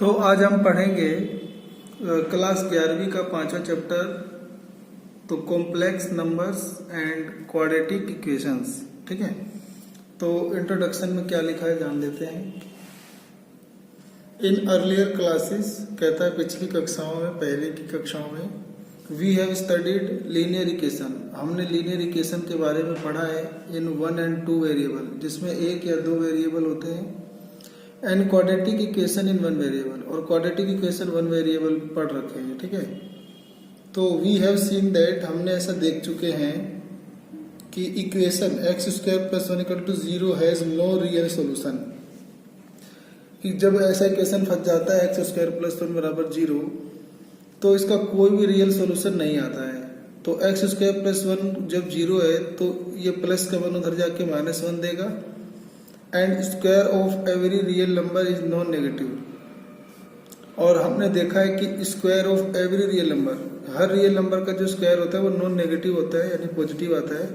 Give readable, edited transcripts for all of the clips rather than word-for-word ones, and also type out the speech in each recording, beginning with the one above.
तो आज हम पढ़ेंगे क्लास 11वीं का 5वां चैप्टर, तो complex numbers and quadratic equations. ठीक है, तो इंट्रोडक्शन में क्या लिखा है जान लेते हैं। इन अर्लियर क्लासेस, कहता है पिछली कक्षाओं में, पहले की कक्षाओं में, we have studied linear equation, हमने लीनियर इक्वेशन के बारे में पढ़ा है इन 1 and 2 वेरिएबल, जिसमें एक या दो वेरिएबल होते हैं, and quadratic equation in 1 variable, और क्वाड्रेटिक इक्वेशन 1 वेरिएबल पढ़ रखे हैं। ठीक है, तो वी हैव सीन दैट, हमने ऐसा देख चुके हैं कि equation x square plus 1 equal to 0 has no real solution, कि जब ऐसा इक्वेशन फंस जाता है एक्स स्क्वायर प्लस 1 बराबर 0, तो इसका कोई भी रियल सोल्यूशन नहीं आता है। तो एक्स स्क्वायर प्लस 1 जब 0 है तो ये प्लस का 1 उधर जाके -1 देगा, and square of every real number is non negative. और हमने देखा है कि square of every real number, her real number का जो स्क्वायर होता है वो नॉन नेगेटिव होता है, यानी पॉजिटिव आता है,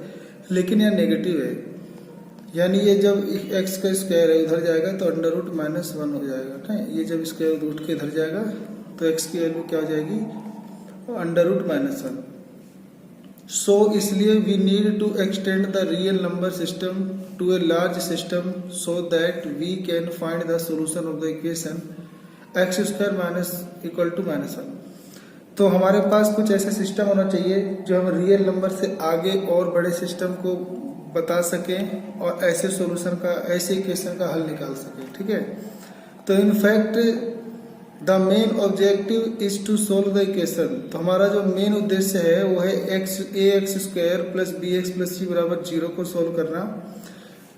लेकिन यह नेगेटिव है, यानी ये जब एक्स का स्क्वायर है उधर जाएगा तो अंडर रूट -1 हो जाएगा। ठीक है, ये जब स्क्वायर रूट के इधर जाएगा तो एक्स की वैल्यू क्या हो जाएगी, अंडर रूट -1। सो इसलिए we need to extend the real number system to a large system so that we can find the solution of the equation x square minus equal to -1। तो हमारे पास कुछ ऐसे system होना चाहिए जो हम real number से आगे और बड़े सिस्टम को बता सकें और ऐसे सोल्यूशन का, ऐसे इक्वेशन का हल निकाल सकें। ठीक है, तो in fact the main objective is to solve the equation, तो हमारा जो मेन उद्देश्य है वो है x square plus b x plus c बराबर 0 को सोल्व करना,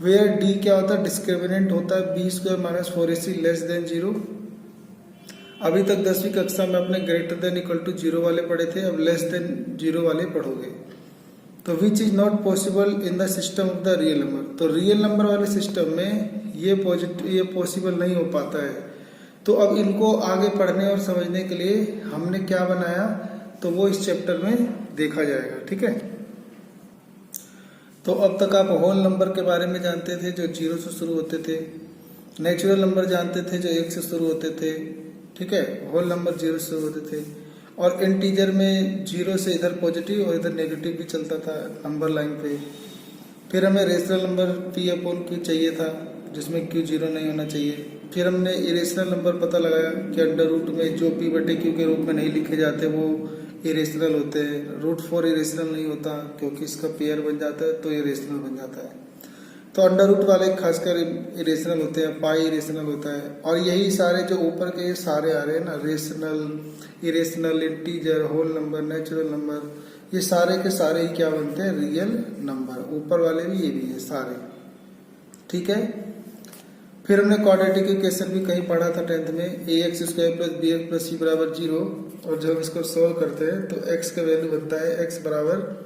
वेयर डी क्या होता है, डिस्क्रिमिनेंट होता है b square minus 4ac less than 0। अभी तक 10वीं कक्षा में अपने ग्रेटर देन इक्वल टू 0 वाले पढ़े थे, अब लेस देन 0 वाले पढ़ोगे। तो which is not possible in the system of the real number, तो रियल नंबर वाले सिस्टम में ये पॉसिबल नहीं हो पाता है। तो अब इनको आगे पढ़ने और समझने के लिए हमने क्या बनाया, तो वो इस चैप्टर में देखा जाएगा। ठीक है, तो अब तक आप होल नंबर के बारे में जानते थे जो 0 से शुरू होते थे, नेचुरल नंबर जानते थे जो 1 से शुरू होते थे। ठीक है, होल नंबर 0 से शुरू होते थे, और इंटीजर में 0 से इधर पॉजिटिव और इधर नेगेटिव भी चलता था नंबर लाइन पे। फिर हमें रेशनल नंबर P/Q चाहिए था जिसमें Q 0 नहीं होना चाहिए। फिर हमने इरेशनल नंबर पता लगाया कि अंडर रूट में जो P/Q के रूप में नहीं लिखे जाते वो इरेशनल होते हैं, √4 इरेशनल नहीं होता क्योंकि इसका पेयर बन जाता है तो इरेशनल बन जाता है। तो अंडर रूट वाले खासकर इरेशनल होते हैं, पाई इरेशनल होता है, और यही सारे जो ऊपर के सारे आ रहे हैं ना, rational, irrational, integer, whole number, natural number, ये सारे के सारे ही क्या बनते हैं, रियल नंबर। ऊपर वाले भी ये भी है सारे। ठीक है, फिर हमने क्वाड्रेटिक इक्वेशन भी कहीं पढ़ा था 10th में, ax square plus b x plus c बराबर 0, और जब इसको सोल्व करते हैं तो x का वैल्यू बनता है x बराबर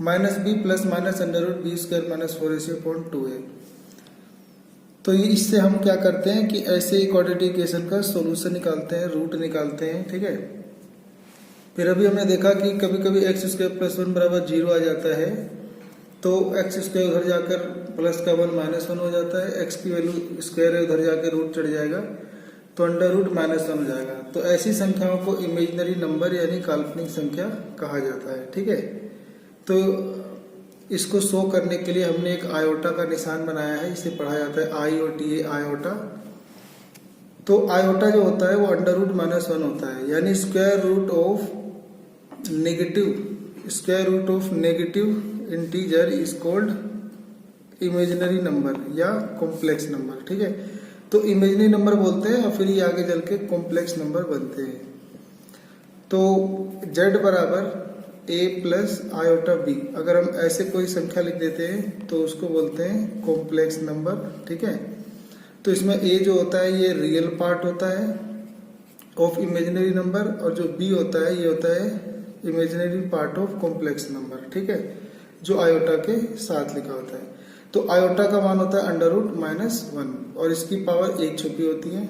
-b plus minus under root b square minus 4ac/2a। तो ये इससे हम क्या करते हैं कि ऐसे ही क्वाड्रेटिक इक्वेशन का सोल्यूशन निकालते हैं, रूट निकालते हैं। ठीक है, फिर अभी हमने देखा कि कभी कभी एक्स स्क्वायर प्लस 1 बराबर 0 आ जाता है, तो एक्स स्क्वायर उधर जाकर प्लस का 1 -1 हो जाता है, एक्स की वैल्यू स्क्वायर है उधर जाकर रूट चढ़ जाएगा तो अंडर रूट -1 हो जाएगा। तो ऐसी संख्याओं को इमेजिनरी नंबर यानी काल्पनिक संख्या कहा जाता है। ठीक है, तो इसको शो करने के लिए हमने एक आयोटा का निशान बनाया है, इसे पढ़ा जाता है IOTA, आयोटा। तो आयोटा जो होता है वो अंडर रूट -1 होता है, यानी square root of negative integer is called imaginary number या कॉम्प्लेक्स नंबर। ठीक है, तो इमेजिनरी नंबर बोलते हैं और फिर ये आगे चल के कॉम्प्लेक्स नंबर बनते हैं। तो z बराबर a प्लस आयोटा b, अगर हम ऐसे कोई संख्या लिख देते हैं तो उसको बोलते हैं कॉम्प्लेक्स नंबर। ठीक है, तो इसमें a जो होता है ये रियल पार्ट होता है ऑफ इमेजिनरी नंबर, और जो b होता है ये होता है imaginary part of complex number. ठीक है, जो आयोटा के साथ लिखा होता है। तो आयोटा का मान होता है अंडर रूट -1 और इसकी पावर 1 छुपी होती है।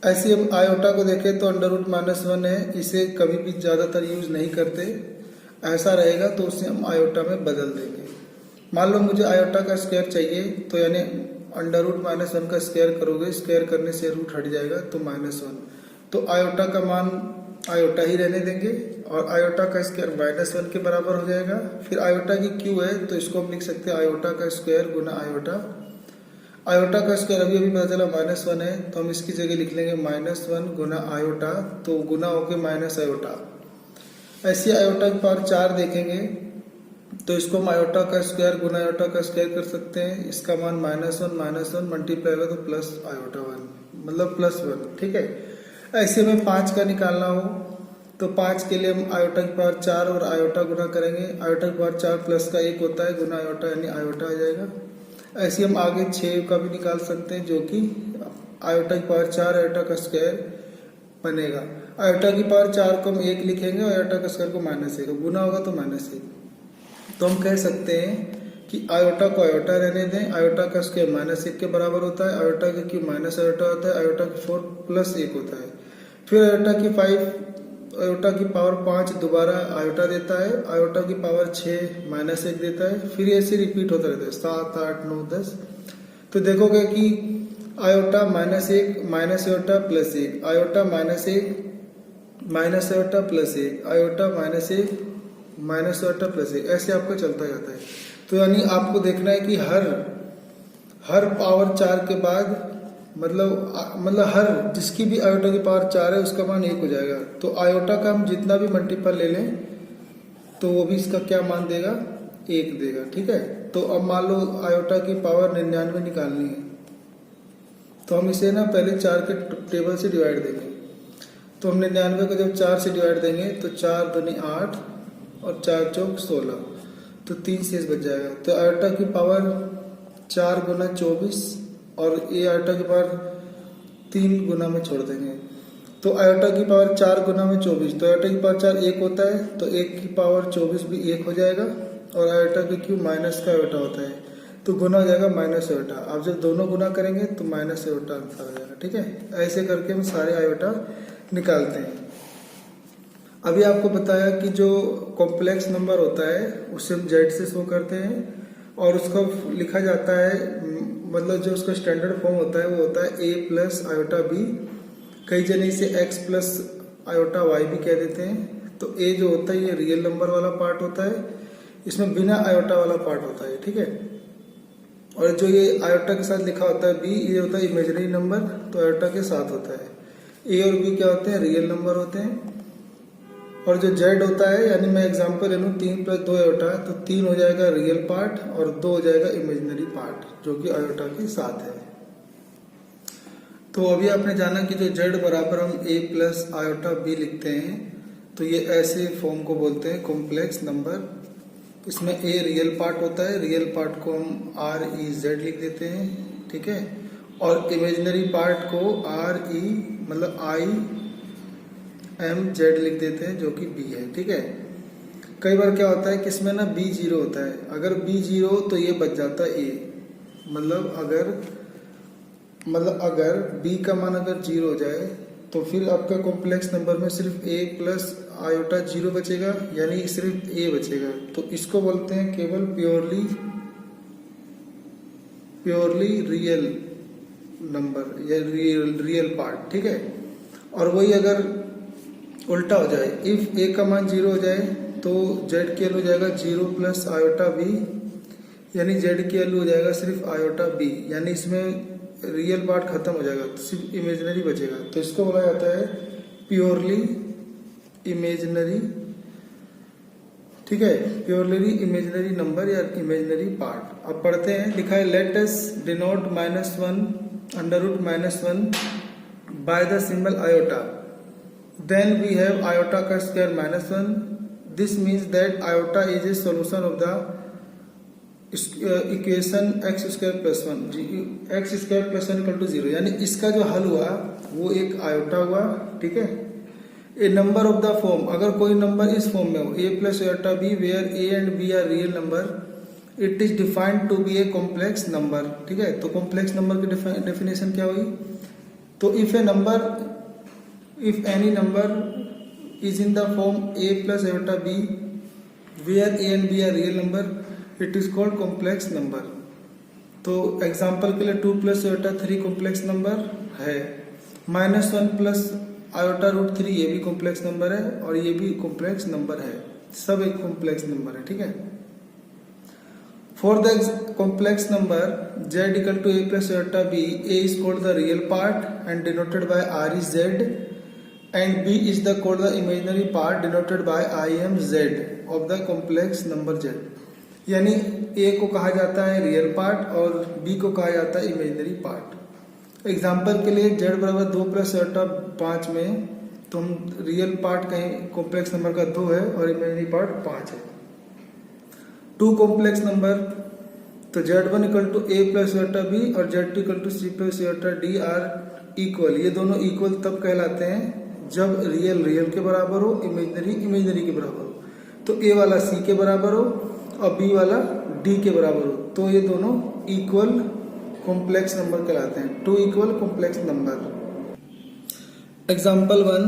ऐसे हम आयोटा को देखें तो अंडर रूट -1 है, इसे कभी भी ज्यादातर यूज नहीं करते, ऐसा रहेगा तो उसे हम आयोटा में बदल देंगे। मान लो मुझे आयोटा का स्क्वायर चाहिए, तो यानी अंडर रूट -1 का स्क्वायर करोगे, स्क्वायर करने से रूट हट जाएगा तो -1। तो आयोटा का मान आयोटा ही रहने देंगे और आयोटा का स्क्वायर -1 के बराबर हो जाएगा। फिर आयोटा की क्यू है तो इसको हम लिख सकते हैं आयोटा का स्क्वायर गुना आयोटा। आयोटा का स्क्वायर अभी अभी पता चला -1 है तो हम इसकी जगह लिख लेंगे -1 गुना आयोटा, तो गुना होके माइनस आयोटा। ऐसे आयोटा की पावर 4 देखेंगे तो इसको हम आयोटा का स्क्वायर गुना आयोटा का स्क्वायर कर सकते हैं। इसका मान -1 मल्टीप्लाई होगा तो प्लस आयोटा 1, मतलब +1। ठीक है। ऐसे में 5 का निकालना हो तो 5 के लिए हम आयोटा की पावर 4 और आयोटा गुना करेंगे। आयोटा की पावर 4 प्लस का 1 होता है गुना आयोटा, यानी आयोटा आ जाएगा। ऐसे हम आगे 6 का भी निकाल सकते हैं जो कि आयोटा की पावर 4 आयोटा का स्क्वायर बनेगा। आयोटा की पावर 4 को हम 1 लिखेंगे और आयोटा का स्क्वायर को -1, गुना होगा तो -1। तो हम कह सकते हैं कि आयोटा को आयोटा रहने दें। आयोटा का स्क्वायर -1 के बराबर होता है, आयोटा का क्यूब माइनस आयोटा होता है, आयोटा की 4 प्लस 1 होता है। फिर आयोटा की 5 आयोटा की पावर 5 दोबारा आयोटा देता है, आयोटा की पावर 6 -1 देता है। फिर ऐसे रिपीट होता रहता है 7 8 9 10। तो देखोगे कि iota -1 minus iota plus 1, iota -1 minus iota plus 1, iota -1 minus iota plus 1, ऐसे आपका चलता जाता है। तो यानी आपको देखना है कि हर पावर 4 के बाद मतलब हर जिसकी भी आयोटा की पावर 4 है उसका मान 1 हो जाएगा। तो आयोटा का हम जितना भी मल्टीपल ले लें तो वो भी इसका क्या मान देगा, 1 देगा। ठीक है। तो अब मान लो आयोटा की पावर 99 निकालनी है तो हम इसे ना पहले 4 के टेबल से डिवाइड देंगे। तो हम 99 को जब 4 से डिवाइड देंगे तो 4 दूनी 8 और 4 चौक 16, तो 3 शेष बच जाएगा। तो आयोटा की पावर 4 गुना 24 और ये आयोटा की पावर 3 गुना में छोड़ देंगे। तो आयोटा की पावर 4 गुना में 24, तो आयोटा की पावर 4 1 होता है, तो 1 की पावर 24 भी 1 हो जाएगा। और आयोटा की क्यूब माइनस का आयोटा होता है तो गुना हो जाएगा माइनस आयोटा। आप जब दोनों गुना करेंगे तो माइनस आयोटा आंसर हो जाएगा। ठीक है। ऐसे करके हम सारे आयोटा निकालते हैं। अभी आपको बताया कि जो कॉम्प्लेक्स नंबर होता है उसे हम जेड से शो करते हैं और उसको लिखा जाता है, मतलब जो उसका स्टैंडर्ड फॉर्म होता है वो होता है a प्लस आयोटा बी। कई जने इसे x प्लस आयोटा y भी कह देते हैं। तो a जो होता है ये रियल नंबर वाला पार्ट होता है, इसमें बिना आयोटा वाला पार्ट होता है। ठीक है। और जो ये आयोटा के साथ लिखा होता है b, ये होता है इमेजिनरी नंबर, तो आयोटा के साथ होता है। a और b क्या होते हैं, रियल नंबर होते हैं। और जो z होता है, यानी मैं एग्जांपल ले लूँ 3 + 2 आयोटा, तो 3 हो जाएगा रियल पार्ट और 2 हो जाएगा इमेजिनरी पार्ट जो कि आयोटा के साथ है। तो अभी आपने जाना कि जो z बराबर हम a प्लस आयोटा b लिखते हैं तो ये ऐसे फॉर्म को बोलते हैं कॉम्प्लेक्स नंबर। इसमें a रियल पार्ट होता है, रियल पार्ट को हम REZ लिख देते हैं। ठीक है। और इमेजिनरी पार्ट को RE मतलब IMZ लिख देते हैं जो कि b है। ठीक है। कई बार क्या होता है कि इसमें ना b 0 होता है, अगर b 0 तो ये बच जाता है a, मतलब अगर b का मान अगर 0 हो जाए तो फिर आपका कॉम्प्लेक्स नंबर में सिर्फ a प्लस आयोटा 0 बचेगा, यानी सिर्फ a बचेगा। तो इसको बोलते हैं केवल प्योरली रियल नंबर या रियल पार्ट। ठीक है। और वही अगर उल्टा हो जाए, इफ a का मान 0 हो जाए तो z की वैल्यू हो जाएगा 0 प्लस आयोटा b, यानी z की वैल्यू हो जाएगा सिर्फ आयोटा b, यानी इसमें रियल पार्ट खत्म हो जाएगा तो सिर्फ इमेजिनरी बचेगा। तो इसको बोला जाता है प्योरली इमेजिनरी। ठीक है। प्योरली इमेजिनरी नंबर या इमेजिनरी पार्ट। अब पढ़ते हैं। लिखा है let us denote -1 under root -1 by the symbol iota, then we have iota का square -1. This means that iota is a solution of the equation x square plus 1 x square plus 1 = 0, यानी इसका जो हल हुआ वो एक आयोटा हुआ। ठीक है। A number of the form, अगर कोई नंबर इस फॉर्म में हो a plus iota b where a and b are real number, it is defined to be a complex number. ठीक है। तो कॉम्प्लेक्स नंबर की डेफिनेशन क्या हुई, तो if any number is in the form a plus iota b where a and b are real number, it is called complex number. तो example के लिए 2 प्लस आयोटा 3 कॉम्प्लेक्स नंबर है, -1 plus iota root 3 ये भी complex number है और ये भी कॉम्प्लेक्स नंबर है, सब एक कॉम्प्लेक्स नंबर है, ठीक है। For the complex number z equal to a plus iota b, a is called the real part and denoted by r is z and b is the called the imaginary part denoted by I am z of the complex number z। यानी a को कहा जाता है real part और b को कहा जाता है इमेजिनरी पार्ट। एग्जाम्पल के लिए z बराबर 2 प्लस आयोटा 5 में तो हम रियल पार्ट कहीं कॉम्प्लेक्स नंबर का 2 है और इमेजिनरी पार्ट 5 है। 2 कॉम्प्लेक्स नंबर तो z1 equal to a plus iota b और z2 equal to c plus iota d are equal. ये दोनों इक्वल तब कहलाते हैं जब रियल रियल के बराबर हो, इमेजिनरी इमेजिनरी के बराबर हो। तो a वाला c के बराबर हो और b वाला d के बराबर हो, तो ये दोनों इक्वल कॉम्प्लेक्स नंबर कहलाते हैं, 2 equal complex number. Example 1,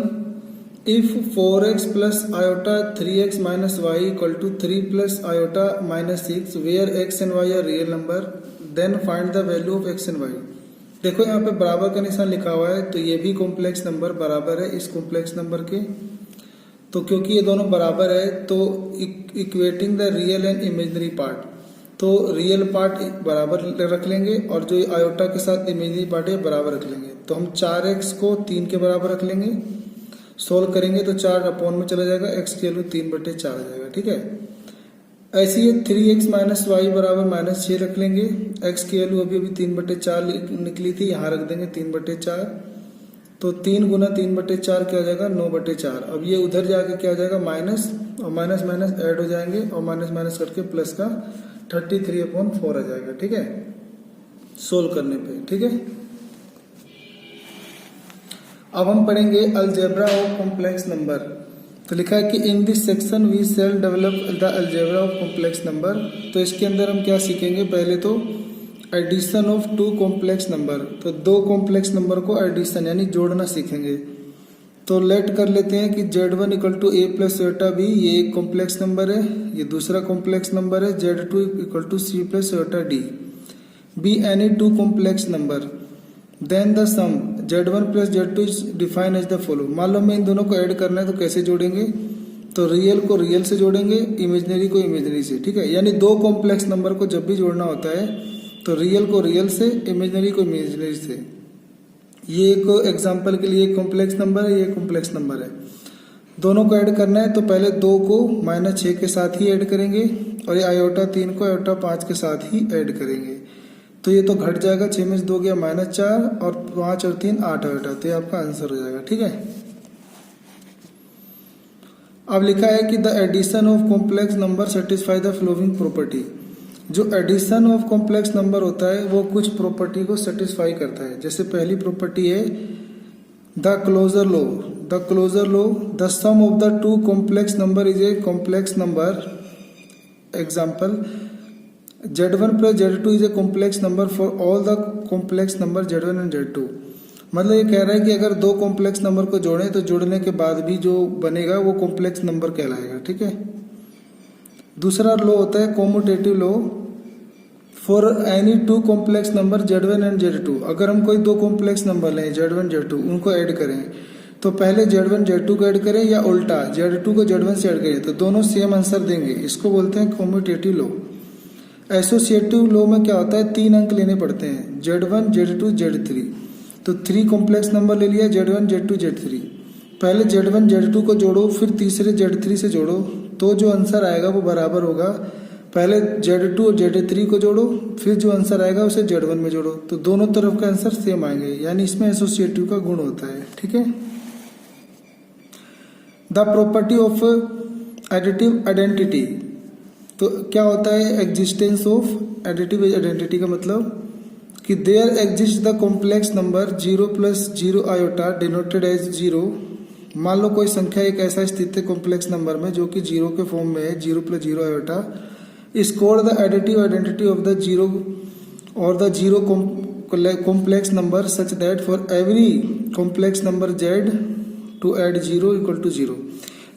if 4x plus iota 3x minus y equal to 3 plus iota minus 6 where x and y are real number then find the value of x and y। देखो यहाँ पे बराबर का निशान लिखा हुआ है तो ये भी कॉम्प्लेक्स नंबर बराबर है इस कॉम्प्लेक्स नंबर के। तो क्योंकि ये दोनों बराबर है तो equating the real and imaginary part, तो रियल पार्ट बराबर रख लेंगे और जो आयोटा के साथ इमेजिनरी पार्ट है बराबर रख लेंगे। तो हम 4x को 3 के बराबर रख लेंगे, सोल्व करेंगे तो 4 अपॉन में चला जाएगा, x की वैल्यू 3/4 आ जाएगा, ठीक है। ऐसे ही 3x माइनस वाई बराबर -6 रख लेंगे, x की वैल्यू अभी 3/4 निकली थी, यहाँ रख देंगे 3/4। तो 3 गुना 3/4 क्या हो जाएगा 9/4। अब ये उधर जाके क्या हो जाएगा माइनस और माइनस माइनस ऐड हो जाएंगे और माइनस माइनस करके प्लस का 33/4 आ जाएगा, ठीक है, सोल्व करने पे, ठीक है। अब हम पढ़ेंगे अलजेब्रा ऑफ कॉम्प्लेक्स नंबर। तो लिखा है कि in this section we shall develop the algebra of complex number. तो इसके अंदर हम क्या सीखेंगे, पहले तो एडिशन ऑफ 2 कॉम्प्लेक्स नंबर। तो 2 कॉम्प्लेक्स नंबर को एडिशन यानी जोड़ना सीखेंगे। तो लेट कर लेते हैं कि z1 equal to a plus iota b, ये एक कॉम्प्लेक्स नंबर है, ये दूसरा कॉम्प्लेक्स नंबर है z2 equal to c plus iota d। Be any 2 complex number then the sum z1 plus z2 is define as the follow. मान लो मैं इन दोनों को ऐड करना है तो कैसे जोड़ेंगे, तो रियल को रियल से जोड़ेंगे, इमेजिनरी को इमेजिनरी से, ठीक है। यानी 2 कॉम्प्लेक्स नंबर को जब भी जोड़ना होता है तो रियल को रियल से, इमेजिनरी को इमेजिनरी से। ये एक एग्जांपल के लिए कॉम्प्लेक्स नंबर है, ये कॉम्प्लेक्स नंबर है। दोनों को ऐड करना है तो पहले 2 को -6 के साथ ही ऐड करेंगे और ये आयोटा 3 को आयोटा 5 के साथ ही ऐड करेंगे। तो ये तो घट जाएगा, 6 में से 2 गया -4 और 5 और 3 8 आयोटा, तो ये आपका आंसर हो जाएगा, ठीक है। अब लिखा है कि the addition of complex number satisfy the following property. जो एडिशन ऑफ कॉम्प्लेक्स नंबर होता है वो कुछ प्रॉपर्टी को सेटिस्फाई करता है। जैसे पहली प्रॉपर्टी है the closure law. The closure law, the sum of the 2 complex number is a complex number. Example z1 plus z2 is a complex number for all the complex number z1 and z2। मतलब ये कह रहा है कि अगर 2 complex number को जोड़ें तो जोड़ने के बाद भी जो बनेगा वो कॉम्प्लेक्स नंबर कहलाएगा, ठीक है। दूसरा लॉ होता है commutative law for any 2 complex number z1 and z2। अगर हम कोई 2 कॉम्प्लेक्स नंबर लें z1 z2, उनको ऐड करें तो पहले z1 z2 को ऐड करें या उल्टा z2 को z1 से ऐड करें तो दोनों सेम आंसर देंगे। इसको बोलते हैं कॉम्यूटेटिव लॉ। एसोसिएटिव लॉ में क्या होता है, 3 अंक लेने पड़ते हैं, z1 z2 z3। तो 3 कॉम्प्लेक्स नंबर ले लिया z1 z2 z3। पहले z1 z2 को जोड़ो, फिर तीसरे z3 से जोड़ो, तो जो आंसर आएगा वो बराबर होगा। पहले z2 और z3 को जोड़ो, फिर जो आंसर आएगा उसे z1 में जोड़ो, तो दोनों तरफ का आंसर सेम आएंगे, यानी इसमें एसोसिएटिव का गुण होता है, ठीक है। The property of additive identity. तो क्या होता है एग्जिस्टेंस ऑफ एडिटिव आइडेंटिटी का मतलब कि there exist the complex number 0 plus 0 iota denoted as 0। मान लो कोई संख्या एक ऐसा स्थित है कॉम्प्लेक्स नंबर में जो कि 0 के फॉर्म में है, 0 plus 0 iota is called the additive identity of the 0 or the 0 complex number such that for every complex number z to add 0 equal to 0।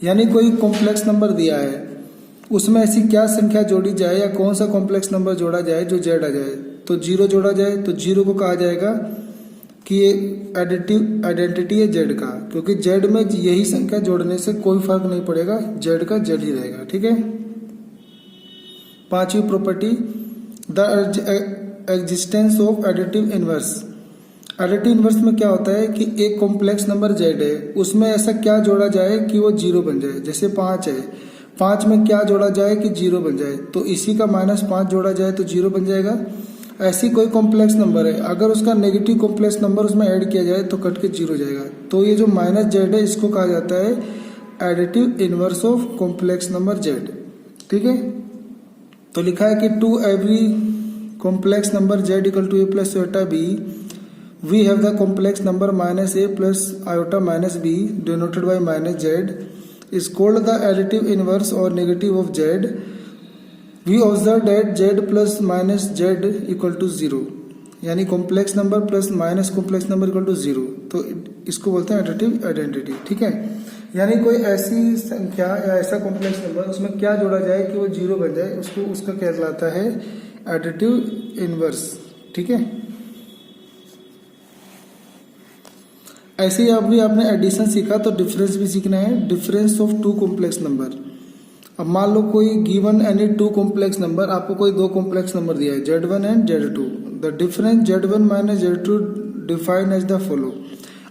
यानी कोई कॉम्प्लेक्स नंबर दिया है, उसमें ऐसी क्या संख्या जोड़ी जाए या कौन सा कॉम्प्लेक्स नंबर जोड़ा जाए जो z आ जाए, तो जीरो जोड़ा जाए तो जीरो को कहा जाएगा कि ये एडिटिव आइडेंटिटी है जेड का, क्योंकि जेड में यही संख्या जोड़ने से कोई फर्क नहीं पड़ेगा, जेड का जेड ही रहेगा। ठीक है। पांचवी property, the existence of additive inverse. Additive inverse में क्या होता है कि एक कॉम्प्लेक्स नंबर जेड है, उसमें ऐसा क्या जोड़ा जाए कि वो जीरो बन जाए। जैसे 5 है, 5 में क्या जोड़ा जाए कि जीरो बन जाए, तो इसी का -5 जोड़ा जाए तो जीरो बन जाएगा। ऐसी कोई कॉम्प्लेक्स नंबर है, अगर उसका नेगेटिव कॉम्प्लेक्स नंबर उसमें ऐड किया जाए तो कट के जीरो जाएगा। तो ये जो -z है इसको कहा जाता है additive inverse of complex number z। ठीक है। तो लिखा है कि to every complex number z equal to a plus iota b we have the complex number -a plus iota -b denoted by -z is called the additive inverse or negative of z. We observe that z plus minus z equal to 0, यानी complex number plus minus complex number equal to 0, तो इसको बोलते हैं additive identity. ठीक है। यानी कोई ऐसी संख्या या ऐसा कॉम्प्लेक्स नंबर उसमें क्या जोड़ा जाए कि वो जीरो बन जाए, उसका कहलाता है एडिटिव इनवर्स। ठीक है। ऐसे ही अभी आपने एडिशन सीखा तो डिफरेंस भी सीखना है, difference of two complex number. अब मान लो कोई given any two complex number, आपको कोई दो कॉम्प्लेक्स नंबर दिया है z1 and z2, the difference z1 minus z2 define as the follow.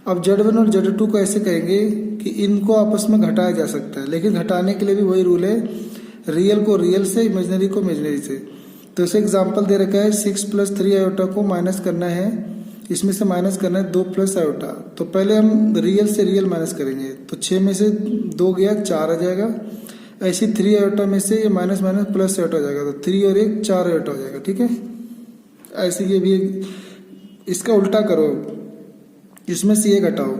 अब z1 और z2 को ऐसे कहेंगे कि इनको आपस में घटाया जा सकता है, लेकिन घटाने के लिए भी वही रूल है, रियल को रियल से, इमेजनरी को इमेजनरी से। तो इसे एग्जाम्पल दे रखा है 6 + 3 आयोटा को माइनस करना है, इसमें से माइनस करना है 2 + आयोटा। तो पहले हम रियल से रियल माइनस करेंगे, तो 6 में से 2 गया 4 आ जाएगा। ऐसी 3 आयोटा में से ये माइनस माइनस प्लस आयोटा हो जाएगा, तो 3 और 1 4 आयोटा हो जाएगा। ठीक है। ऐसे ये भी इसका उल्टा करो, इसमें से ये घटाओ,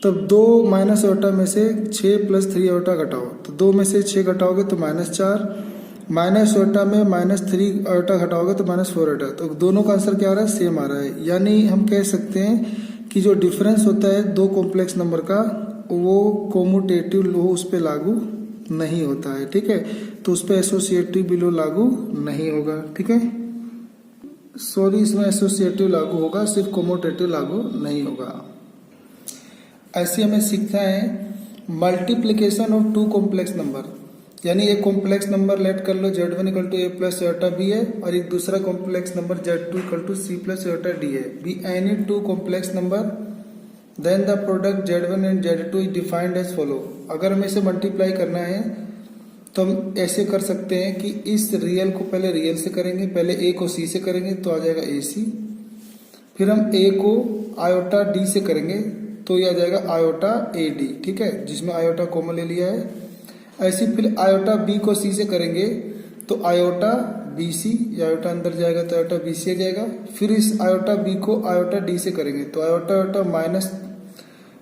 तब 2 माइनस आयोटा में से 6 + 3 आयोटा घटाओ, तो 2 में से 6 घटाओगे तो -4, माइनस आयोटा में -3 आयोटा घटाओगे तो -4 आयोटा। तो दोनों का आंसर क्या आ रहा है, सेम आ रहा है। यानी हम कह सकते हैं कि जो डिफरेंस होता है दो कॉम्प्लेक्स नंबर का, वो कोमुटेटिव लॉ उस पर लागू नहीं होता है। ठीक है। तो उस पर एसोसिएटिव लॉ लागू नहीं होगा। ठीक है। सॉरी, इसमें एसोसिएटिव लागू होगा, सिर्फ कोमुटेटिव लागू नहीं होगा। ऐसे हमें सीखना है multiplication of two complex number. यानी एक कॉम्प्लेक्स नंबर लेट कर लो z1 equal to a plus iota b है, और एक दूसरा complex number z2 equal to c plus iota d है। Be any two complex number, then the product z1 and z2 is defined as follow. अगर हमें इसे multiply करना है तो हम ऐसे कर सकते हैं कि इस रियल को पहले रियल से करेंगे, पहले a को c से करेंगे तो आ जाएगा ac, फिर हम a को आयोटा d से करेंगे तो ये आ जाएगा आयोटा ad। ठीक है, जिसमें आयोटा कॉमन ले लिया है। ऐसे फिर आयोटा b को c से करेंगे तो आयोटा bc, आयोटा अंदर जाएगा तो आयोटा bc आ जाएगा। फिर इस आयोटा b को आयोटा d से करेंगे तो आयोटा आयोटा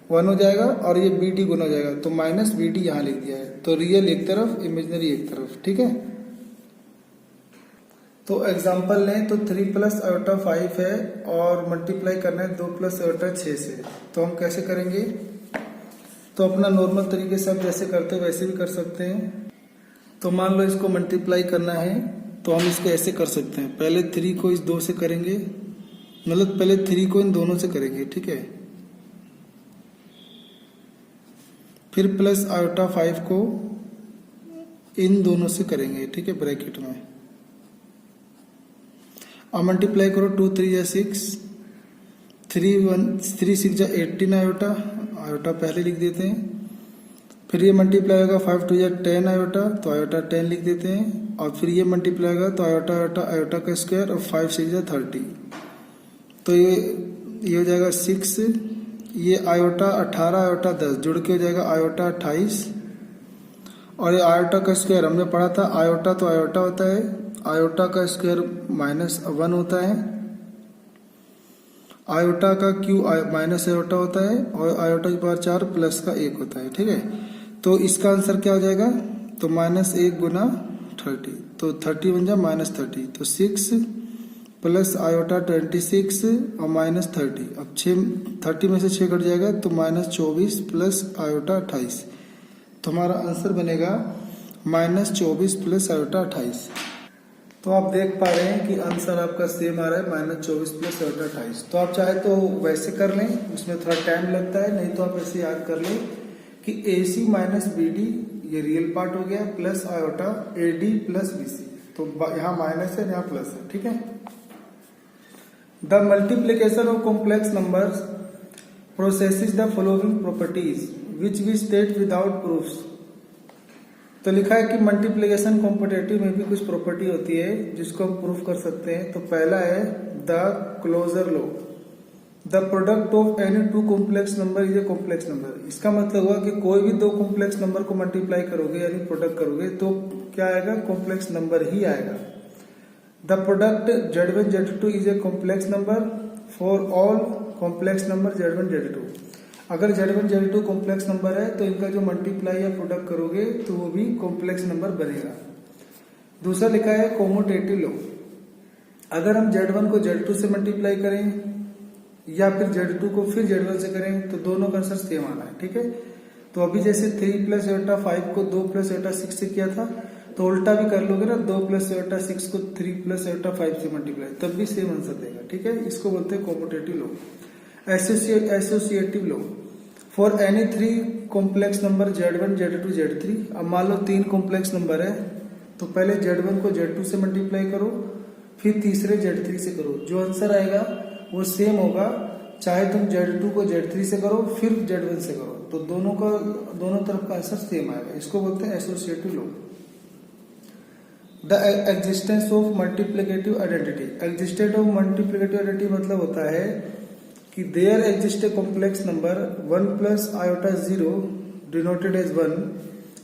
-1 हो जाएगा, और ये bd गुना हो जाएगा, तो -bd यहाँ लिख दिया है। तो रियल एक तरफ, इमेजिनरी एक तरफ। ठीक है। तो एग्जांपल लें तो 3 + आयोटा 5 है और मल्टीप्लाई करना है 2 + आयोटा 6 से। तो हम कैसे करेंगे, तो अपना नॉर्मल तरीके से आप जैसे करते हो वैसे भी कर सकते हैं। तो मान लो इसको मल्टीप्लाई करना है तो हम इसको ऐसे कर सकते हैं, पहले 3 को इस 2 से करेंगे, मतलब पहले 3 को इन दोनों से करेंगे। ठीक है। फिर प्लस आयोटा 5 को इन दोनों से करेंगे। ठीक है, ब्रैकेट में। अब मल्टीप्लाई करो 2 × 3 = 6, 3 × 6 = 18 आयोटा, आयोटा पहले लिख देते हैं। फिर ये मल्टीप्लाई होगा 5 × 2 = 10 आयोटा, तो आयोटा 10 लिख देते हैं। और फिर ये मल्टीप्लाई होगा तो आयोटा आयोटा आयोटा का स्क्वायर, और 5 × 6 = 30, तो ये हो जाएगा 6। ये आयोटा 18 आयोटा 10 जुड़ के हो जाएगा आयोटा 28, और ये आयोटा का स्क्वायर हमने पढ़ा था, आयोटा तो आयोटा होता है, आयोटा का स्क्वायर -1 होता है, आयोटा का क्यू माइनस आयोटा होता है, और आयोटा की पावर 4 प्लस का 1 होता है। ठीक है। तो इसका आंसर क्या हो जाएगा, तो -1 × 30, तो 30 बन जाए -30, तो 6 प्लस आयोटा 26 और -30। अब 30 में से 6 कट जाएगा तो -24 प्लस आयोटा 28, तो हमारा आंसर बनेगा -24 प्लस आयोटा 28। तो आप देख पा रहे हैं कि आंसर आपका सेम आ रहा है -24 + 28। तो आप चाहे तो वैसे कर लें, उसमें थोड़ा टाइम लगता है, नहीं तो आप ऐसे याद कर लें कि AC - BD ये रियल पार्ट हो गया, प्लस आयोटा AD + BC। तो यहाँ माइनस है, यहाँ प्लस है, ठीक है। The multiplication of complex numbers processes the following properties which we state without proofs. तो लिखा है कि मल्टीप्लिकेशन कॉम्पिटेटिव में भी कुछ प्रॉपर्टी होती है जिसको हम प्रूफ कर सकते हैं। तो पहला है the closure law, the product of any two complex number is a complex number. इसका मतलब हुआ कि कोई भी दो कॉम्प्लेक्स नंबर को मल्टीप्लाई करोगे यानी प्रोडक्ट करोगे तो क्या आएगा, कॉम्प्लेक्स नंबर ही आएगा। The product Z1 Z2 is a complex number for all complex number Z1 Z2। अगर Z1 Z2 कॉम्प्लेक्स नंबर है तो इनका जो मल्टीप्लाई या प्रोडक्ट करोगे तो वो भी कॉम्प्लेक्स नंबर बनेगा। दूसरा लिखा है कोमोटेटिव लॉ, अगर हम Z1 को Z2 से मल्टीप्लाई करें या फिर Z2 को फिर Z1 से करें तो दोनों का आंसर सेम आना है, ठीक है। तो अभी जैसे 3 + J5 को 2 + J6 से किया था, तो उल्टा भी कर लोगे ना, 2 + J6 को 3 + J5 से मल्टीप्लाई, तब भी सेम आंसर देगा, ठीक है। इसको बोलते हैं commutative law. Associative law, for any 3 complex number Z1 Z2 Z3। अब मान लो 3 कॉम्प्लेक्स नंबर है तो पहले Z1 को Z2 से मल्टीप्लाई करो, फिर तीसरे Z3 से करो, जो आंसर आएगा वो सेम होगा, चाहे तुम Z2 को Z3 से करो फिर Z1 से करो, तो दोनों तरफ का आंसर सेम आएगा। इसको बोलते हैं associative law. The existence of multiplicative identity, existence of multiplicative identity मतलब होता है कि there exist a complex number 1 + i0 denoted as 1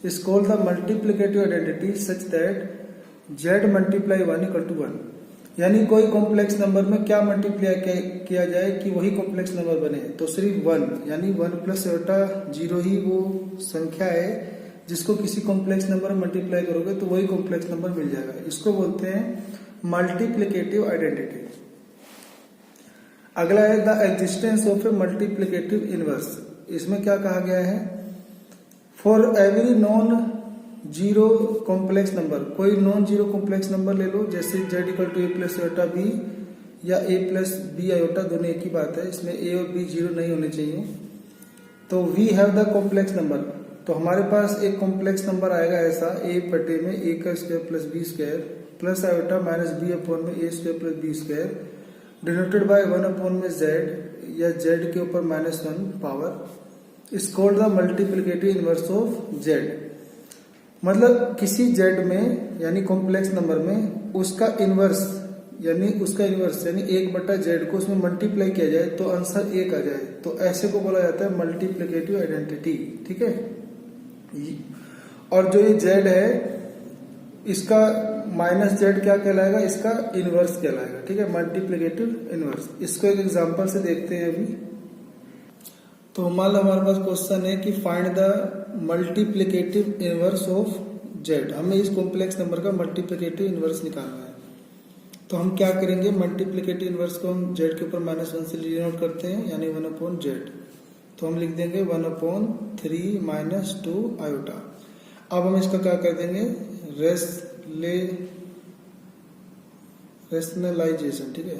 is called the multiplicative identity such that Z × 1 = 1। यानी कोई कॉम्प्लेक्स नंबर में क्या मल्टीप्लाई किया जाए कि वही कॉम्प्लेक्स नंबर बने, तो सिर्फ 1, यानी 1 + i0 ही वो संख्या है जिसको किसी कॉम्प्लेक्स नंबर में मल्टीप्लाई करोगे तो वही कॉम्प्लेक्स नंबर मिल जाएगा। इसको बोलते हैं मल्टीप्लिकेटिव आइडेंटिटी। अगला है the existence of A multiplicative inverse. इसमें क्या कहा गया है, for every non zero complex number, कोई नॉन जीरो कॉम्प्लेक्स नंबर ले लो, जैसे Z = a + i b या a + b i, दोनों एक ही बात है, इसमें a और b जीरो नहीं होने चाहिए। तो we have the complex number, तो हमारे पास एक कॉम्प्लेक्स नंबर आएगा ऐसा a/a² + b² plus iota -b/a² + b² denoted by 1/z या z के ऊपर -1 power is called the multiplicative inverse of z। मतलब किसी z में यानी कॉम्प्लेक्स नंबर में उसका इनवर्स यानी 1/z को उसमें मल्टीप्लाई किया जाए तो आंसर 1 आ जाए, तो ऐसे को बोला जाता है मल्टीप्लिकेटिव आइडेंटिटी, ठीक है। और जो ये z है इसका -z क्या कहलाएगा, इसका इनवर्स कहलाएगा, ठीक है, मल्टीप्लिकेटिव इनवर्स। इसको एक एग्जांपल से देखते हैं अभी। तो मान लो हमारे पास क्वेश्चन है कि find the multiplicative inverse of z। हमें इस कॉम्प्लेक्स नंबर का मल्टीप्लिकेटिव इनवर्स निकालना है। तो हम क्या करेंगे, मल्टीप्लिकेटिव इनवर्स को हम z के ऊपर -1 से डिनोट करते हैं, यानी 1/z। तो हम लिख देंगे 1/3 - 2 आयोटा। अब हम इसका क्या कर देंगे, रेशनलाइजेशन, ठीक है।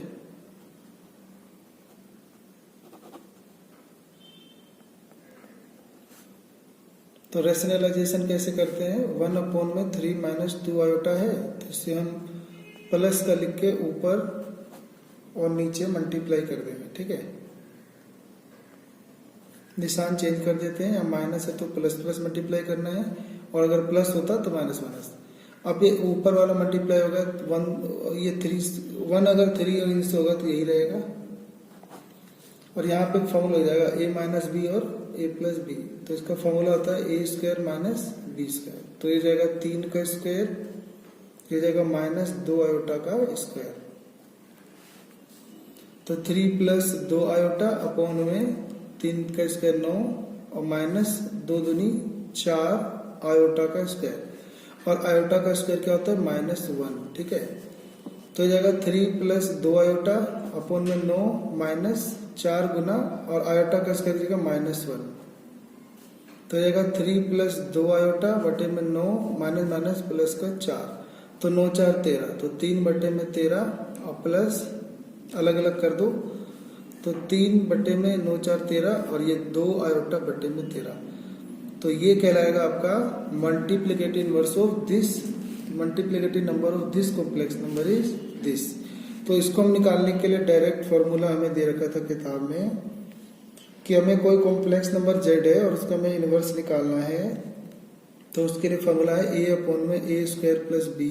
तो रेशनलाइजेशन कैसे करते हैं, 1/3 - 2 आयोटा है, तो इसे हम प्लस का लिख के ऊपर और नीचे मल्टीप्लाई कर देंगे, ठीक है। निशान चेंज कर देते हैं, या माइनस है तो प्लस प्लस मल्टीप्लाई करना है, और अगर प्लस होता तो माइनस माइनस। अब ये ऊपर वाला मल्टीप्लाई होगा 1, ये 1 अगर 3 से होगा तो यही रहेगा, और यहाँ पे फॉर्मूला हो जाएगा a - b और a + b। तो इसका फॉर्मूला होता है a² - b²। तो ये जाएगा 3 का स्क्वायर, ये जाएगा -2 आयोटा का स्क्वायर। तो 3 + 2 आयोटा अपॉन में 3 का स्क्वायर 9 और -2 दूनी 4 आयोटा का स्क्वायर, और आयोटा का स्क्वायर क्या होता है, -1, ठीक है। तो जाएगा 3 + 2 आयोटा अपॉन में 9 -4 गुना, और आयोटा का स्क्वायर जाएगा -1। तो जाएगा 3 + 2 आयोटा बटे में 9 माइनस प्लस का 4, तो 9 4 13, तो 3/13 और प्लस अलग अलग कर दो, तो 3/9 4 13 और ये 2 आयोटा बटे में 13। तो ये कहलाएगा आपका multiplicative inverse of this, multiplicative number of this complex number is this. तो इसको हम निकालने के लिए डायरेक्ट फॉर्मूला हमें दे रखा था किताब में कि हमें कोई कॉम्प्लेक्स नंबर z है और उसका हमें इनवर्स निकालना है। तो उसके लिए फॉर्मूला है a/a² प्लस b²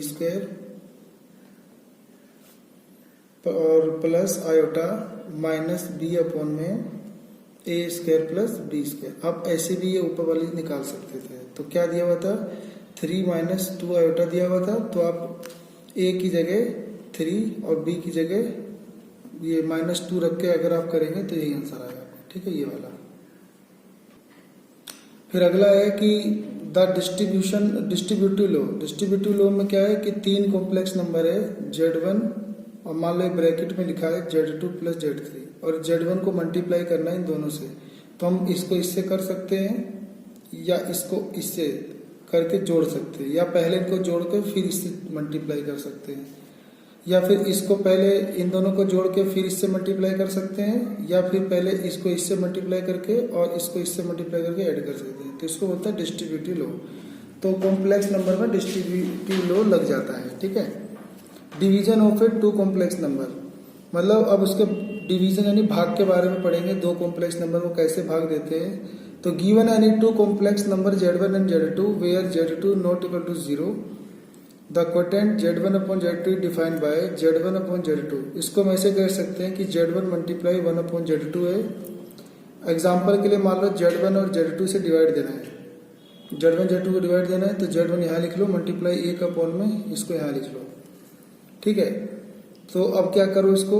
और plus iota minus b/a² plus b²। अब ऐसे भी ये ऊपर वाली निकाल सकते थे। तो क्या दिया हुआ था, 3 - 2 आयोटा दिया हुआ था, तो आप a की जगह 3 और b की जगह ये -2 रख के अगर आप करेंगे तो यही आंसर आएगा। ठीक है, ये वाला। फिर अगला है कि द डिस्ट्रीब्यूटिव लॉ में क्या है कि 3 कॉम्प्लेक्स नंबर है z1 और मान लो ब्रैकेट में लिखा है z2 प्लस z3 और z1 को मल्टीप्लाई करना है इन दोनों से। तो हम इसको इससे कर सकते हैं या इसको इससे करके जोड़ सकते हैं, या पहले इनको जोड़ के फिर इससे मल्टीप्लाई कर सकते हैं, या फिर इसको पहले इन दोनों को जोड़ के फिर इससे मल्टीप्लाई कर सकते हैं, या फिर पहले इसको इससे मल्टीप्लाई करके और इसको इससे मल्टीप्लाई करके ऐड कर सकते हैं। तो इसको होता है डिस्ट्रीब्यूटिव लॉ। तो कॉम्प्लेक्स नंबर में डिस्ट्रीब्यूटिव लॉ लग जाता है। ठीक है। Division of A 2 complex number, मतलब अब उसके डिवीजन यानी भाग के बारे में पढ़ेंगे। 2 कॉम्प्लेक्स नंबर को कैसे भाग देते हैं। तो given any 2 complex number z1 and z2 where z2 not equal to 0, the quotient z1/z2 defined by z1/z2। इसको हम ऐसे कह सकते हैं कि z1 मल्टीप्लाई 1/z2 है। एग्जाम्पल के लिए मान लो z1 और z2 से डिवाइड देना है, z1 z2 को डिवाइड देना है, तो z1 यहाँ लिख लो मल्टीप्लाई 1 में इसको यहाँ लिख लो। ठीक है। तो अब क्या करो इसको,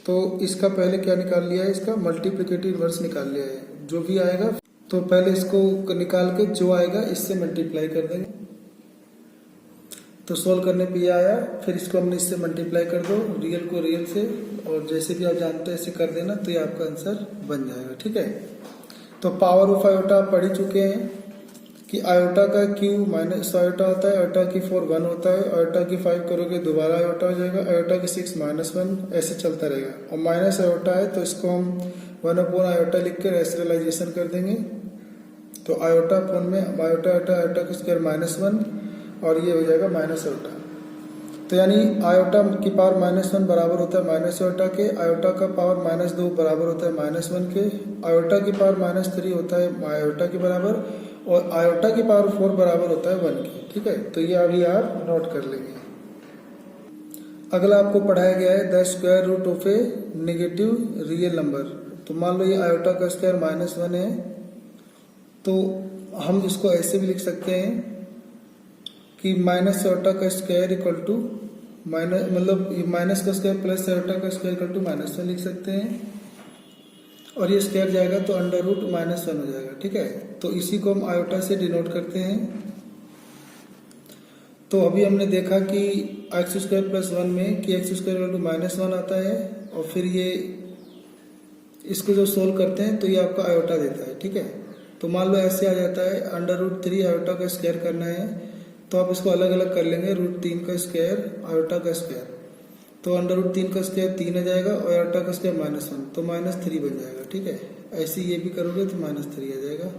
तो इसका पहले क्या निकाल लिया है, इसका मल्टीप्लिकेटिव इनवर्स निकाल लिया है। जो भी आएगा तो पहले इसको निकाल के जो आएगा इससे मल्टीप्लाई कर देंगे। तो सोल्व करने पे ये आया, फिर इसको हमने इससे मल्टीप्लाई कर दो, रियल को रियल से, और जैसे भी आप जानते हैं ऐसे कर देना, तो ये आपका आंसर बन जाएगा। ठीक है। तो पावर ऑफ आयोटा पढ़ ही चुके हैं कि आयोटा का क्यू माइनस आयोटा होता है, आयोटा की 4 1 होता है, आयोटा की 5 करोगे दोबारा आयोटा हो जाएगा, आयोटा की 6 -1, ऐसे चलता रहेगा। और माइनस आयोटा है तो इसको हम 1/आयोटा लिख कर रेशनलाइजेशन कर देंगे। तो आयोटा अपॉन में आयोटा आयोटा का स्क्वायर -1 और ये हो जाएगा माइनस आयोटा। तो यानी आयोटा की पावर -1 बराबर होता है माइनस आयोटा के, आयोटा का पावर -2 बराबर होता है -1 के, आयोटा की पावर -3 होता है आयोटा के बराबर, और आयोटा की पावर 4 बराबर होता है 1 की। ठीक है। तो ये अभी आप नोट कर लेंगे। अगला आपको पढ़ाया गया है the square root of a negative real number. तो मान लो ये आयोटा का स्क्वायर -1 है, तो हम इसको ऐसे भी लिख सकते हैं कि माइनस आयोटा का स्क्वायर इक्वल टू माइनस, मतलब माइनस का स्क्वायर प्लस आयोटा का स्क्वायर इक्वल टू -1 लिख सकते हैं, और ये स्क्वायर जाएगा तो अंडर रूट -1 हो जाएगा। ठीक है। तो इसी को हम आयोटा से डिनोट करते हैं। तो अभी हमने देखा कि x² + 1 में कि x² -1 आता है, और फिर ये इसको जो सोल्व करते हैं तो ये आपका आयोटा देता है। ठीक है। तो मान लो ऐसे आ जाता है √3 आयोटा का स्क्वायर करना है, तो आप इसको अलग अलग कर लेंगे, √3 का स्क्वायर आयोटा का स्क्वायर, तो √3 का स्क्वायर 3 आ जाएगा, और आयोटा का स्क्वायर -1 तो -3 बन जाएगा। ठीक है। ऐसे ये भी करोगे तो -3 आ जाएगा।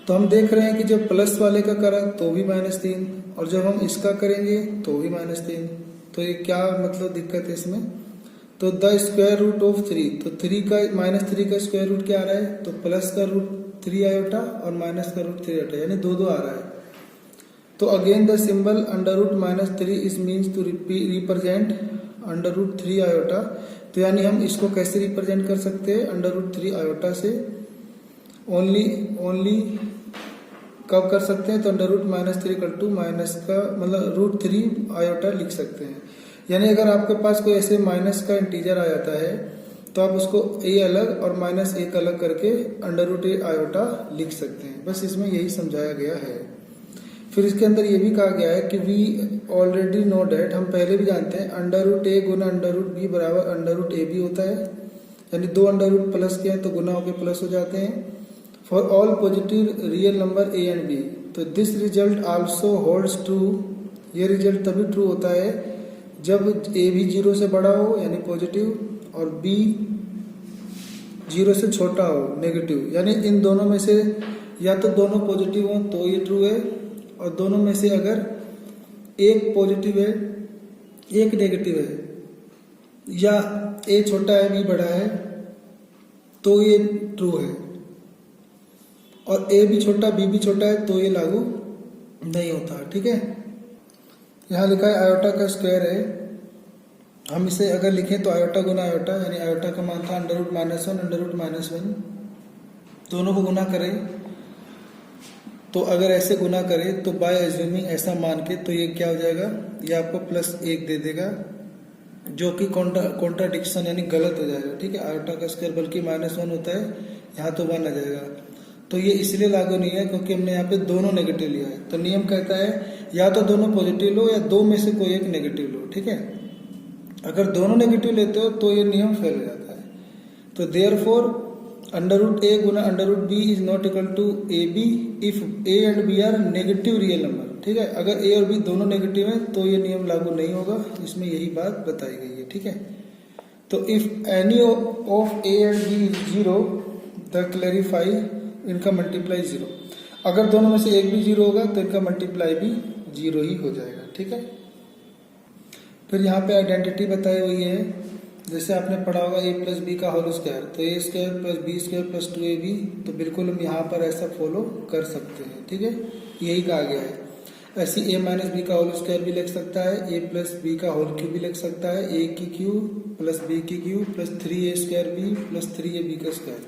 तो हम देख रहे हैं कि जब प्लस वाले का करा तो भी -3, और जब हम इसका करेंगे तो भी -3। तो ये क्या मतलब दिक्कत है इसमें। तो द स्क्वायर रूट ऑफ 3, तो 3 का -3 का स्क्वायर रूट क्या आ रहा है, तो प्लस का √3 आयोटा और माइनस का √3 आयोटा, यानी 2 आ रहा है। तो again the symbol √-3 is means to represent √3 iota. तो यानी हम इसको कैसे रिप्रेजेंट कर सकते हैं, √3 आयोटा से। ओनली कब कर सकते हैं, तो √-3 इक्वल टू माइनस का मतलब √3 आयोटा लिख सकते हैं। यानी अगर आपके पास कोई ऐसे माइनस का इंटीजर आ जाता है तो आप उसको a अलग और -1 अलग करके √a आयोटा लिख सकते हैं। बस इसमें यही समझाया गया है। फिर इसके अंदर ये भी कहा गया है कि वी ऑलरेडी नो डेट, हम पहले भी जानते हैं √a गुना √b बराबर √ab होता है। यानी 2 अंडर प्लस के हैं तो गुना होकर प्लस हो जाते हैं। For all positive real number a and b, तो this result also holds true, ये रिजल्ट तभी ट्रू होता है जब ए भी 0 से बड़ा हो यानी पॉजिटिव और बी 0 से छोटा हो नेगेटिव, यानी इन दोनों में से या तो दोनों पॉजिटिव हो तो ये ट्रू है, और दोनों में से अगर एक पॉजिटिव है एक नेगेटिव है, या ए छोटा है बी बड़ा है तो ये ट्रू है, और ए भी छोटा बी भी छोटा है तो ये लागू नहीं होता। ठीक है, यहाँ लिखा है आयोटा का स्क्वायर है, हम इसे अगर लिखें तो आयोटा गुना आयोटा, यानी आयोटा का मान था अंडर रूट -1 अंडर रूट -1, दोनों को गुना करें तो अगर ऐसे गुना करें तो बाय एज्यूमिंग ऐसा मान के तो ये क्या हो जाएगा, ये आपको +1 दे देगा जो कि कॉन्ट्राडिक्शन यानी गलत हो जाएगा। ठीक है, आयोटा का स्क्वायर बल्कि -1 होता है, यहाँ तो 1 आ जाएगा। तो ये इसलिए लागू नहीं है क्योंकि हमने यहाँ पे दोनों नेगेटिव लिया है। तो नियम कहता है या तो दोनों पॉजिटिव लो या दो में से कोई एक नेगेटिव लो। ठीक है, अगर दोनों नेगेटिव लेते हो तो ये नियम फेल हो जाता है। तो देयरफॉर √a गुना √b is not equal to ab if a and b are negative real number. ठीक है, अगर a और b दोनों नेगेटिव हैं तो ये नियम लागू नहीं होगा, इसमें यही बात बताई गई है। ठीक है, तो if any of a and b is 0 the clarify इनका मल्टीप्लाई 0, अगर दोनों में से एक भी 0 होगा तो इनका मल्टीप्लाई भी 0 ही हो जाएगा। ठीक है, फिर यहाँ पे आइडेंटिटी बताई हुई है, जैसे आपने पढ़ा होगा a + b का होल स्क्वायर, तो a² + b² + 2ab, तो बिल्कुल हम यहाँ पर ऐसा फॉलो कर सकते हैं। ठीक है, यही कहा गया है। ऐसी a - b का होल स्क्वायर भी लिख सकता है, a + b का होल क्यूब भी लिख सकता है, a की क्यूब + b की क्यूब + 3a² b + 3ab का स्क्वायर।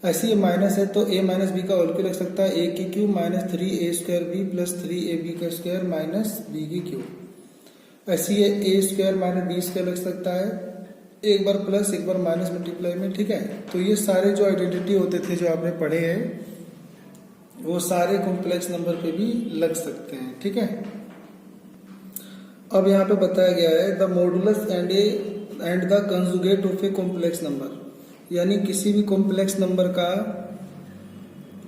ऐसी ये माइनस है तो a - b का होल क्यूब लिख सकता है, a की क्यूब - 3a² b + 3ab का स्क्वायर - b की क्यूब। ऐसी ये a² - b² लिख सकता है, एक बार प्लस एक बार माइनस मल्टीप्लाई में। ठीक है, तो ये सारे जो आइडेंटिटी होते थे जो आपने पढ़े हैं वो सारे कॉम्प्लेक्स नंबर पे भी लग सकते हैं। ठीक है, अब यहाँ पे बताया गया है the modulus and the conjugate of A complex number, यानी किसी भी कॉम्प्लेक्स नंबर का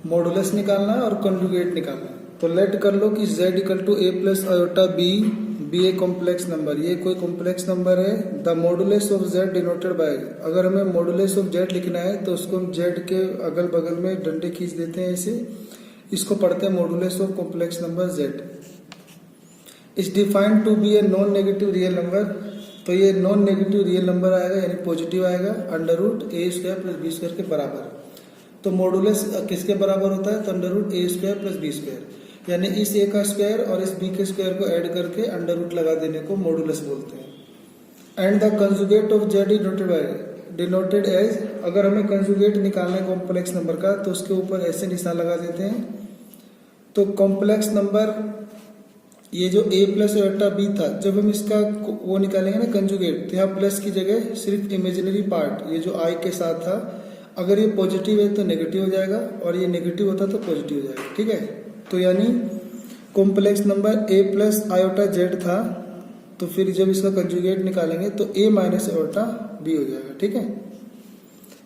मॉडुलस निकालना है और कंजुगेट निकालना है। तो लेट कर लो कि z = a + iota b be a complex number, ये कोई कॉम्प्लेक्स नंबर है। The modulus of z denoted by, अगर हमें मॉडुलस ऑफ z लिखना है तो उसको हम z के अगल बगल में डंडे खींच देते हैं ऐसे, इसको पढ़ते हैं modulus of complex number z। Is defined to be a non negative real number, तो ये नॉन नेगेटिव रियल नंबर आएगा यानी पॉजिटिव आएगा, √a² + b² के बराबर। तो मॉडुलस किसके बराबर होता है, तो √a² + b², यानी इस a का स्क्वायर और इस b के स्क्वायर को ऐड करके अंडर लगा देने को मॉडुलस बोलते हैं। And the conjugate of z denoted as, अगर हमें कंजुगेट निकालना है कॉम्प्लेक्स नंबर का तो उसके ऊपर ऐसे निशान लगा देते हैं। तो कॉम्प्लेक्स नंबर ये जो a + आयोटा b था, जब हम इसका वो निकालेंगे ना कंजुगेट, तो यहाँ प्लस की जगह सिर्फ इमेजिनरी पार्ट ये जो i के साथ था, अगर ये पॉजिटिव है तो नेगेटिव हो जाएगा और ये नेगेटिव होता तो पॉजिटिव हो जाएगा। ठीक है, तो यानी complex number a + iota z था, तो फिर जब इसका कंजुगेट निकालेंगे तो a - आयोटा b हो जाएगा। ठीक है,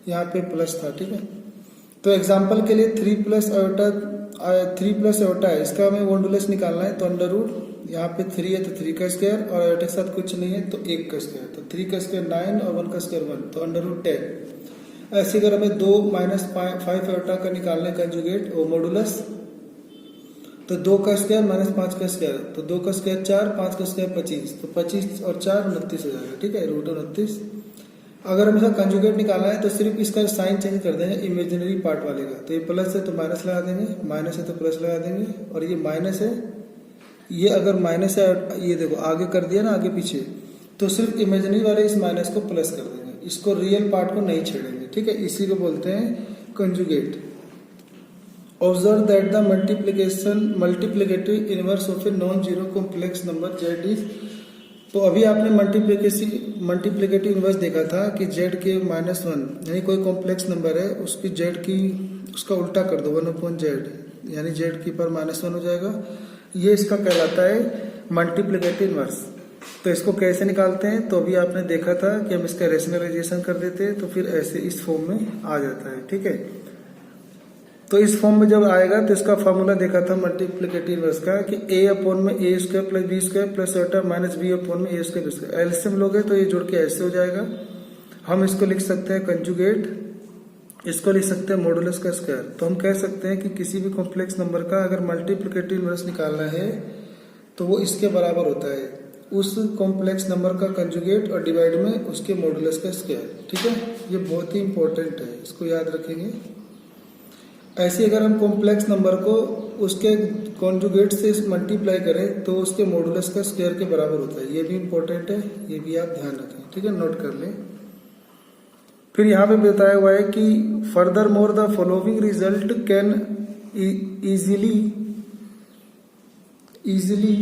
यहाँ पे प्लस था। ठीक है, तो एग्जांपल के लिए 3 + आयोटा है, इसका हमें मॉडुलस निकालना है, तो अंडर यहाँ पे 3 है तो 3 का स्क्वायर और आयोटा के साथ कुछ नहीं है तो 1 का स्क्वायर, तो 3 का स्क्वायर 9 और 1 का स्क्वायर 1, तो अंडर10। ऐसे अगर हमें 2 - 5 आयोटा का निकालना है कंजुगेट वो मॉडुलस, तो 2 का स्क्वायर - 5 का स्क्वायर, तो 2 का स्क्वायर 4, 5 का स्क्वायर 25, तो 25 और 4 29 हो जाएगा। ठीक है, √29। अगर हम इसका कंजुगेट निकालना है तो सिर्फ इसका साइन चेंज कर देंगे इमेजिनरी पार्ट वाले का, तो ये प्लस है तो माइनस लगा देंगे, माइनस है तो प्लस लगा देंगे, और ये माइनस है, ये अगर माइनस है ये देखो आगे कर दिया ना आगे पीछे, तो सिर्फ इमेजिनरी वाले इस माइनस को प्लस कर देंगे, इसको रियल पार्ट को नहीं छेड़ेंगे। ठीक है, इसी को बोलते हैं conjugate. Observe that the multiplicative inverse of a non zero complex number z is, तो अभी आपने मल्टीप्लिकेटिव इनवर्स देखा था कि z के -1 यानी कोई कॉम्प्लेक्स नंबर है उसकी z की उसका उल्टा कर दो 1/z, यानी z की पर -1 हो जाएगा, ये इसका कहलाता है मल्टीप्लिकेटिव इनवर्स। तो इसको कैसे निकालते हैं, तो अभी आपने देखा था कि हम इसका रेशनलाइजेशन कर देते हैं तो फिर ऐसे इस फॉर्म में आ जाता है। ठीक है, तो इस फॉर्म में जब आएगा तो इसका फॉर्मूला देखा था मल्टीप्लिकेटिव इनवर्स का कि a अपॉन में a square plus b square plus iota minus b upon में a square b square. LCM लोगे तो ये जुड़ के ऐसे हो जाएगा। हम इसको लिख सकते हैं कंजुगेट, इसको लिख सकते हैं मॉडुलस का स्क्वायर। तो हम कह सकते हैं कि किसी भी कॉम्प्लेक्स नंबर का अगर मल्टीप्लिकेटिव इनवर्स निकालना है तो वो इसके बराबर होता है, उस कॉम्प्लेक्स नंबर का कंजुगेट और डिवाइड में उसके मॉडुलस का स्क्वायर। ठीक है, ये बहुत ही इंपॉर्टेंट है, इसको याद रखेंगे। ऐसे अगर हम कॉम्प्लेक्स नंबर को उसके कॉन्जुगेट से मल्टीप्लाई करें तो उसके मॉडुलस का स्क्वायर के बराबर होता है। ये भी इंपॉर्टेंट है, ये भी आप ध्यान रखें। ठीक है, नोट कर लें। फिर यहाँ पे बताया हुआ है कि further more the following result can easily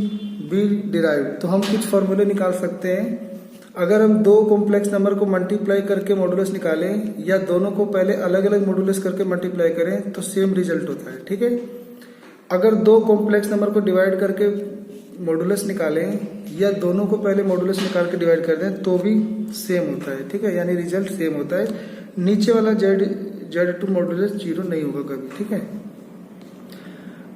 B derive. तो हम कुछ फॉर्मूले निकाल सकते हैं। अगर हम दो कॉम्प्लेक्स नंबर को मल्टीप्लाई करके मॉडुलस निकालें या दोनों को पहले अलग अलग मॉडुलस करके मल्टीप्लाई करें तो सेम रिजल्ट होता है। ठीक है, अगर दो कॉम्प्लेक्स नंबर को डिवाइड करके मॉडुलस निकालें या दोनों को पहले मॉडुलस निकाल के डिवाइड कर दें तो भी सेम होता है। ठीक है, यानी रिजल्ट सेम होता है। नीचे वाला Z2 मॉडुलस 0 नहीं होगा कभी। ठीक है,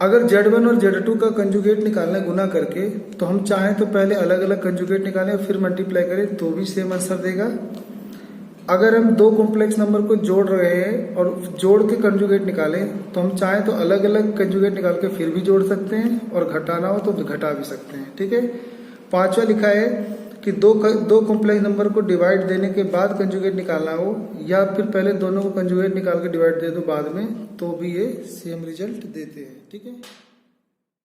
अगर Z1 और Z2 का कंजुगेट निकालना है गुना करके तो हम चाहें तो पहले अलग अलग कंजुगेट निकालें और फिर मल्टीप्लाई करें तो भी सेम आंसर देगा। अगर हम दो कॉम्प्लेक्स नंबर को जोड़ रहे हैं और जोड़ के कंजुगेट निकालें तो हम चाहें तो अलग अलग कंजुगेट निकाल के फिर भी जोड़ सकते हैं और घटाना हो तो घटा भी सकते हैं। ठीक है, पांचवा लिखा है कि दो कॉम्प्लेक्स नंबर को डिवाइड देने के बाद कंजुगेट निकालना हो या फिर पहले दोनों को कंजुगेट निकाल के डिवाइड दे दो बाद में तो भी ये सेम रिजल्ट देते हैं। ठीक है।